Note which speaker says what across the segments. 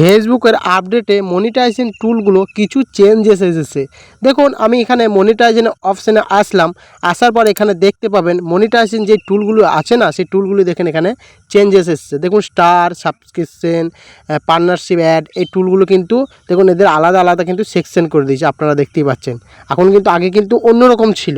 Speaker 1: ফেসবুকের আপডেটে মনিটাইজেশন টুলগুলো কিছু চেঞ্জেস এসেছে। দেখুন আমি এখানে মনিটাইজেশন অপশানে আসলাম, আসার পর এখানে দেখতে পাবেন মনিটাইজেশন যে টুলগুলো আছে না, সেই টুলগুলো দেখেন এখানে চেঞ্জেস এসেছে। দেখুন স্টার, সাবস্ক্রিপশন, পার্টনারশিপ অ্যাড, এই টুলগুলো কিন্তু দেখুন এদের আলাদা আলাদা কিন্তু সেকশন করে দিয়েছে, আপনারা দেখতেই পাচ্ছেন। এখন কিন্তু আগে কিন্তু অন্যরকম ছিল।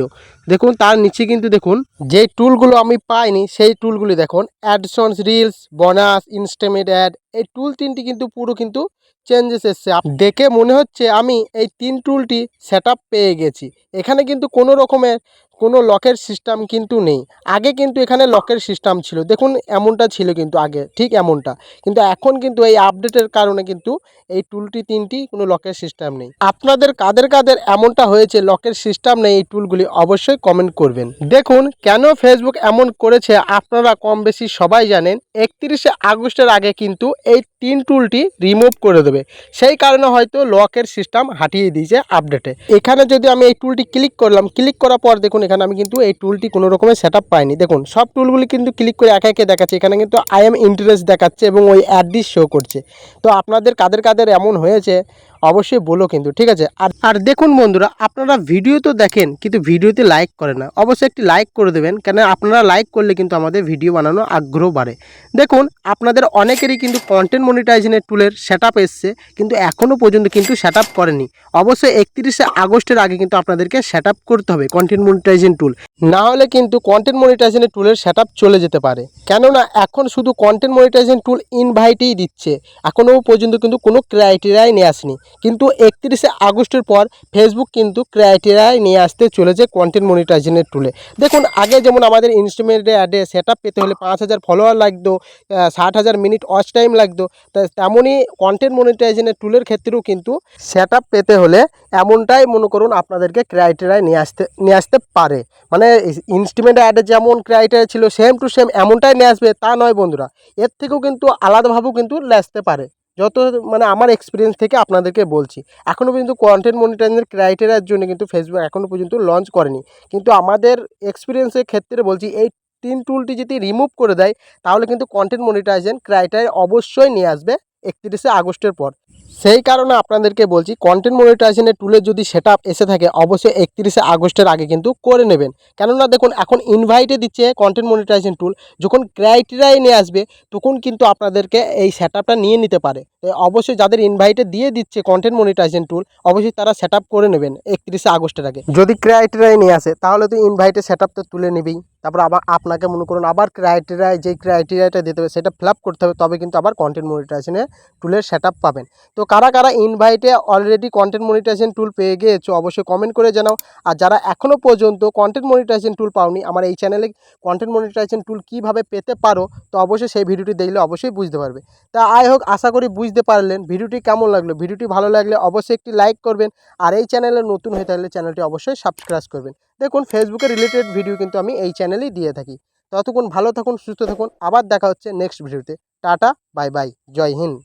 Speaker 1: দেখুন তার নিচে কিন্তু দেখুন যেই টুলগুলো আমি পাইনি সেই টুলগুলি দেখুন অ্যাডসন্স, রিলস, বোনাস, ইনস্টামেট অ্যাড, এই টুল তিনটি কিন্তু পুরো কিন্তু চেঞ্জেস এসছে। দেখে মনে হচ্ছে আমি এই তিন টুলটি সেট পেয়ে গেছি। এখানে কিন্তু কোনো রকমের কোনো লকের সিস্টেম কিন্তু নেই। আগে কিন্তু এখানে লকের সিস্টেম ছিল, দেখুন এমনটা ছিল কিন্তু আগে, ঠিক এমনটা। কিন্তু এখন কিন্তু এই আপডেটের কারণে কিন্তু এই টুলটি তিনটি কোনো লকের সিস্টেম নেই। আপনাদের কাদের কাদের এমনটা হয়েছে লকের সিস্টেম নেই এই টুলগুলি, অবশ্যই কমেন্ট করবেন। দেখুন কেন ফেসবুক এমন করেছে আপনারা কম বেশি সবাই জানেন। 31শে আগস্টের আগে কিন্তু এই তিন টুলটি রিমুভ করে দেবে, সেই কারণে হয়তো লকের সিস্টেম হাঁটিয়ে দিয়েছে আপডেটে। এখানে যদি আমি এই টুলটি ক্লিক করলাম, ক্লিক করার পর দেখুন এখানে আমি কিন্তু এই টুলটি কোনো রকমের সেট পাইনি। দেখুন সব টুলগুলি কিন্তু ক্লিক করে একে একে দেখাচ্ছে, এখানে কিন্তু আই এম ইন্টারেস্ট দেখাচ্ছে এবং ওই অ্যাডটি শো করছে। তো আপনাদের কাদের কাদের এমন হয়েছে অবশ্যই বলো কিন্তু, ঠিক আছে। আর দেখুন বন্ধুরা, আপনারা ভিডিও তো দেখেন কিন্তু ভিডিওতে লাইক করে না, অবশ্যই একটি লাইক করে দেবেন, কেন আপনারা লাইক করলে কিন্তু আমাদের ভিডিও বানানোর আগ্রহ বাড়ে। দেখুন আপনাদের অনেকেরই কিন্তু কন্টেন্ট মনিটাইজেশনের টুলের সেট আপ এসছে, কিন্তু এখনও পর্যন্ত কিন্তু সেট আপ করেনি। অবশ্যই 31শে আগস্টের আগে কিন্তু আপনাদেরকে সেট আপ করতে হবে কন্টেন্ট মনিটাইজেশন টুল, না হলে কিন্তু কন্টেন্ট মনিটাইজেশনের টুলের সেট আপ চলে যেতে পারে। কেননা এখন শুধু কন্টেন্ট মনিটাইজেশন টুল ইনভাইটই দিচ্ছে, এখনও পর্যন্ত কিন্তু কোনো ক্রাইটেরিয়াই নিয়ে আসেনি। কিন্তু 31শে আগস্টের পর ফেসবুক কিন্তু ক্রাইটেরিয়ায় নিয়ে আসতে চলেছে কন্টেন্ট মনিটাইজেশনের টুলে। দেখুন আগে যেমন আমাদের ইনস্টাগ্রামে অ্যাডে সেট আপ পেতে হলে 5000 ফলোয়ার লাগতো, 60,000 মিনিট ওয়াচ টাইম লাগতো, তেমনই কন্টেন্ট মনিটাইজেশনের টুলের ক্ষেত্রেও কিন্তু সেট আপ পেতে হলে এমনটাই মনে করুন আপনাদেরকে ক্রাইটেরিয়ায় নিয়ে আসতে পারে। মানে ইনস্টাগ্রামে অ্যাডে যেমন ক্রাইটেরিয়া ছিল সেম টু সেম এমনটাই নিয়ে আসবে তা নয় বন্ধুরা, এর থেকেও কিন্তু আলাদাভাবেও কিন্তু আসতে পারে। যত মানে আমার এক্সপিরিয়েন্স থেকে আপনাদেরকে বলছি, এখনও পর্যন্ত কন্টেন্ট মনিটাইজেশনের ক্রাইটেরিয়ার জন্য কিন্তু ফেসবুক এখনও পর্যন্ত লঞ্চ করেনি। কিন্তু আমাদের এক্সপিরিয়েন্সের ক্ষেত্রে বলছি, এই তিন টুলটি যদি রিমুভ করে দেয় তাহলে কিন্তু কন্টেন্ট মনিটাইজেশন ক্রাইটেরিয়া অবশ্যই নিয়ে আসবে 31শে আগস্টের পর। সেই কারণে আপনাদেরকে বলছি কন্টেন্ট মনিটাইজেশনের টুলের যদি সেট আপ এসে থাকে অবশ্যই 31শে আগস্টের আগে কিন্তু করে নেবেন। কেননা দেখুন এখন ইনভাইটে দিচ্ছে কন্টেন্ট মনিটাইজেশন টুল, যখন ক্রাইটেরিয়ায় নিয়ে আসবে তখন কিন্তু আপনাদেরকে এই সেট আপটা নিয়ে নিতে পারে। তো অবশ্যই যাদের ইনভাইটে দিয়ে দিচ্ছে কন্টেন্ট মনিটাইজেশন টুল অবশ্যই তারা সেট আপ করে নেবেন 31শে আগস্টের আগে। যদি ক্রাইটেরিয়ায় নিয়ে আসে তাহলে তো ইনভাইটে সেট আপ তো তুলে নেবেই, তারপর আবার আপনাকে মনে করুন আবার ক্রাইটেরিয়ায় যে ক্রাইটেরিয়াটা দিতে হবে সেটা ফিল আপ করতে হবে, তবে কিন্তু আবার কন্টেন্ট মনিটাইজেশনের টুলের সেট আপ পাবেন। তো কারা কারা ইনভাইটে অলরেডি কন্টেন্ট মনিটাইজেশন টুল পেয়ে গিয়েছো অবশ্যই কমেন্ট করে জানাও। আর যারা এখনও পর্যন্ত কন্টেন্ট মনিটাইজেশন টুল পাওনি, আমার এই চ্যানেলে কন্টেন্ট মনিটাইজেশন টুল কীভাবে পেতে পারো তো অবশ্যই সেই ভিডিওটি দেখলে অবশ্যই বুঝতে পারবে। তা আশা করি বুঝতে পারলেন ভিডিওটি কেমন লাগলো। ভিডিওটি ভালো লাগলে অবশ্যই একটি লাইক করবেন, আর এই চ্যানেলে নতুন হয়ে থাকলে চ্যানেলটি অবশ্যই সাবস্ক্রাইব করবেন। দেখুন ফেসবুকের রিলেটেড ভিডিও কিন্তু আমি এই চ্যানেলেই দিয়ে থাকি। ততক্ষণ ভালো থাকুন, সুস্থ থাকুন, আবার দেখা হচ্ছে নেক্সট ভিডিওতে। টাটা, বাই বাই, জয় হিন্দ।